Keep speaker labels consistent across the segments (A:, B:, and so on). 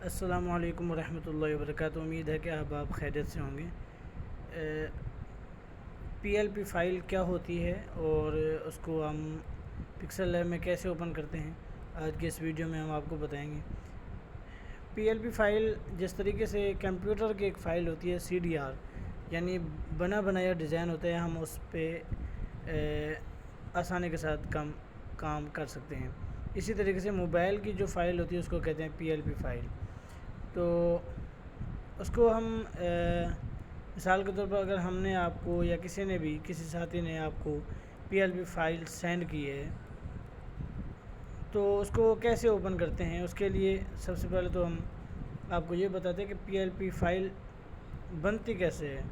A: السلام علیکم ورحمۃ اللہ وبرکاتہ۔ امید ہے کہ آپ خیریت سے ہوں گے۔ پی ایل پی فائل کیا ہوتی ہے اور اس کو ہم پکسل لیب میں کیسے اوپن کرتے ہیں، آج کے اس ویڈیو میں ہم آپ کو بتائیں گے۔ پی ایل پی فائل جس طریقے سے کمپیوٹر کی ایک فائل ہوتی ہے سی ڈی آر، یعنی بنا بنایا ڈیزائن ہوتا ہے، ہم اس پہ آسانی کے ساتھ کام کر سکتے ہیں۔ اسی طریقے سے موبائل کی جو فائل ہوتی ہے اس کو کہتے ہیں پی ایل پی فائل۔ تو اس کو ہم مثال کے طور پر اگر ہم نے آپ کو یا کسی ساتھی نے آپ کو P L P file send کی ہے تو اس کو کیسے اوپن کرتے ہیں، اس کے لیے سب سے پہلے تو ہم آپ کو یہ بتاتے ہیں کہ پی ایل پی فائل بنتی کیسے ہے۔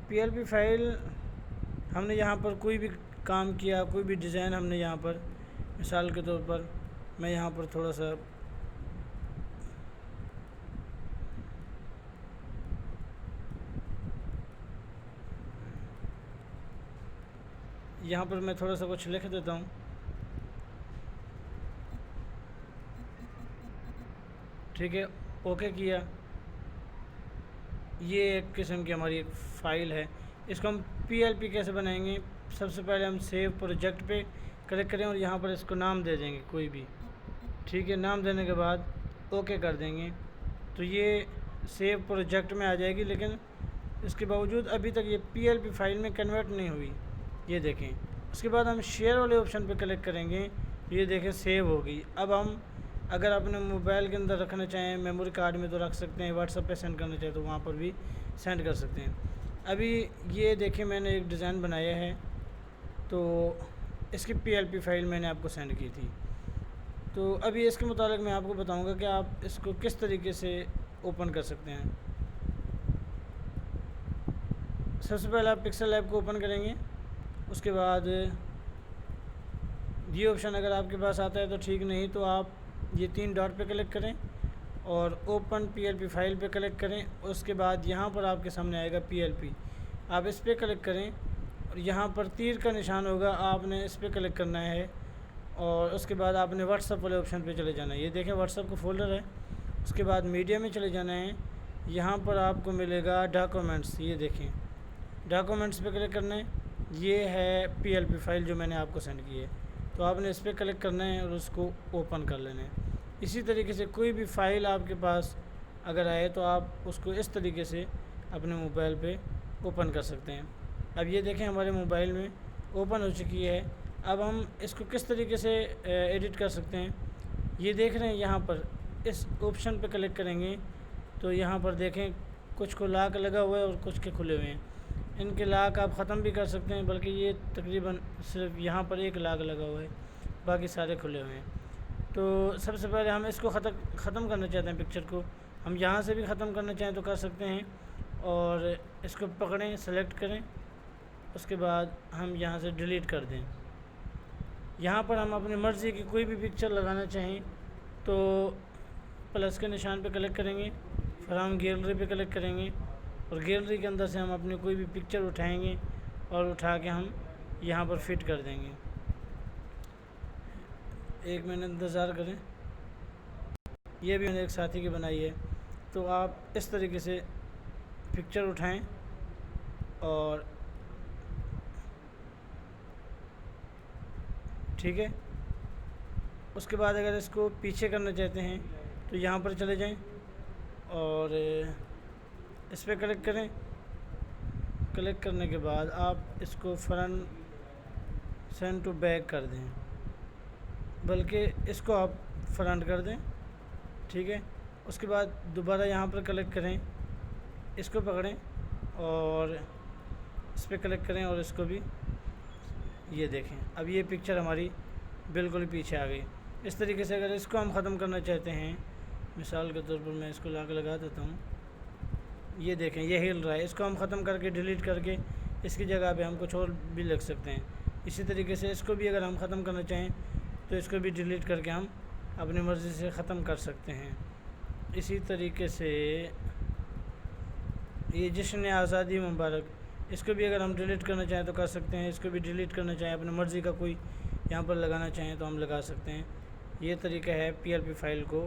A: پی ایل پی فائل ہم نے یہاں پر کوئی بھی کام کیا، کوئی بھی ڈیزائن ہم نے یہاں پر مثال کے طور پر میں یہاں پر تھوڑا سا کچھ لکھ دیتا ہوں۔ ٹھیک ہے، اوکے کیا۔ یہ ایک قسم کی ہماری ایک فائل ہے۔ اس کو ہم پی ایل پی کیسے بنائیں گے؟ سب سے پہلے ہم سیو پروجیکٹ پہ کلک کریں اور یہاں پر اس کو نام دے دیں گے کوئی بھی۔ ٹھیک ہے، نام دینے کے بعد اوکے کر دیں گے تو یہ سیو پروجیکٹ میں آ جائے گی، لیکن اس کے باوجود ابھی تک یہ پی ایل پی فائل میں کنورٹ نہیں ہوئی، یہ دیکھیں۔ اس کے بعد ہم شیئر والے آپشن پہ کلک کریں گے، یہ دیکھیں سیو ہو گئی۔ اب ہم اگر اپنے موبائل کے اندر رکھنا چاہیں، میموری کارڈ میں تو رکھ سکتے ہیں، واٹس ایپ پہ سینڈ کرنا چاہیں تو وہاں پر بھی سینڈ کر سکتے ہیں۔ ابھی یہ دیکھیں میں نے ایک ڈیزائن بنایا ہے تو اس کی پی ایل پی فائل میں نے آپ کو سینڈ کی تھی۔ تو ابھی اس کے متعلق میں آپ کو بتاؤں گا کہ آپ اس کو کس طریقے سے اوپن کر سکتے ہیں۔ سب سے پہلے آپ پکسل لیب کو اوپن کریں گے، اس کے بعد یہ آپشن اگر آپ کے پاس آتا ہے تو ٹھیک، نہیں تو آپ یہ 3 ڈاٹ پہ کلک کریں اور open P L P file پہ کلک کریں۔ اس کے بعد یہاں پر آپ کے سامنے آئے گا پی ایل پی، آپ اس پہ کلک کریں اور یہاں پر تیر کا نشان ہوگا، آپ نے اس پہ کلک کرنا ہے اور اس کے بعد آپ نے واٹس ایپ والے آپشن پہ چلے جانا ہے۔ یہ دیکھیں واٹس ایپ کا فولڈر ہے، اس کے بعد میڈیا میں چلے جانا ہے، یہاں پر آپ کو ملے گا ڈاکومنٹس، یہ دیکھیں ڈاکومنٹس پہ کلک کرنا ہے۔ یہ ہے پی ایل پی فائل جو میں نے آپ کو سینڈ کی ہے، تو آپ نے اس پہ کلک کرنا ہے اور اس کو اوپن کر لینا ہے۔ اسی طریقے سے کوئی بھی فائل آپ کے پاس اگر آئے تو آپ اس کو اس طریقے سے اپنے موبائل پہ اوپن کر سکتے ہیں۔ اب یہ دیکھیں ہمارے موبائل میں اوپن ہو چکی ہے۔ اب ہم اس کو کس طریقے سے ایڈٹ کر سکتے ہیں، یہ دیکھ رہے ہیں یہاں پر اس آپشن پہ کلک کریں گے تو یہاں پر دیکھیں کچھ کو لاک لگا ہوا ہے اور کچھ کے کھلے ہوئے ہیں۔ ان کے لاک آپ ختم بھی کر سکتے ہیں، بلکہ یہ تقریباً صرف یہاں پر ایک لاک لگا ہوا ہے، باقی سارے کھلے ہوئے ہیں۔ تو سب سے پہلے ہم اس کو ختم کرنا چاہتے ہیں، پکچر کو ہم یہاں سے بھی ختم کرنا چاہیں تو کر سکتے ہیں، اور اس کو پکڑیں، سلیکٹ کریں، اس کے بعد ہم یہاں سے ڈیلیٹ کر دیں۔ یہاں پر ہم اپنی مرضی کی کوئی بھی پکچر لگانا چاہیں تو پلس کے نشان پہ کلک کریں گے، پھر ہم گیلری پہ کلک کریں گے اور گیلری کے اندر سے ہم اپنی کوئی بھی پکچر اٹھائیں گے اور اٹھا کے ہم یہاں پر فٹ کر دیں گے۔ 1 منٹ انتظار کریں، یہ بھی میں نے ایک ساتھی کی بنائی ہے۔ تو آپ اس طریقے سے پکچر اٹھائیں اور ٹھیک ہے، اس کے بعد اگر اس کو پیچھے کرنا چاہتے ہیں تو یہاں پر چلے جائیں اور اس پہ کلک کریں۔ کلک کرنے کے بعد آپ اس کو فرنٹ سینڈ ٹو بیک کر دیں، بلکہ اس کو آپ فرنٹ کر دیں، ٹھیک ہے۔ اس کے بعد دوبارہ یہاں پر کلک کریں، اس کو پکڑیں اور اس پہ کلک کریں اور اس کو بھی، یہ دیکھیں اب یہ پکچر ہماری بالکل پیچھے آ گئی۔ اس طریقے سے اگر اس کو ہم ختم کرنا چاہتے ہیں، مثال کے طور پر میں اس کو لاک لگا دیتا ہوں، یہ دیکھیں یہ ہل رہا ہے، اس کو ہم ختم کر کے ڈیلیٹ کر کے اس کی جگہ پہ ہم کچھ اور بھی لکھ سکتے ہیں۔ اسی طریقے سے اس کو بھی اگر ہم ختم کرنا چاہیں تو اس کو بھی ڈیلیٹ کر کے ہم اپنی مرضی سے ختم کر سکتے ہیں۔ اسی طریقے سے یہ جشن آزادی مبارک، اس کو بھی اگر ہم ڈیلیٹ کرنا چاہیں تو کر سکتے ہیں، اس کو بھی ڈیلیٹ کرنا چاہیں اپنی مرضی کا کوئی یہاں پر لگانا چاہیں تو ہم لگا سکتے ہیں۔ یہ طریقہ ہے پی ایل پی فائل کو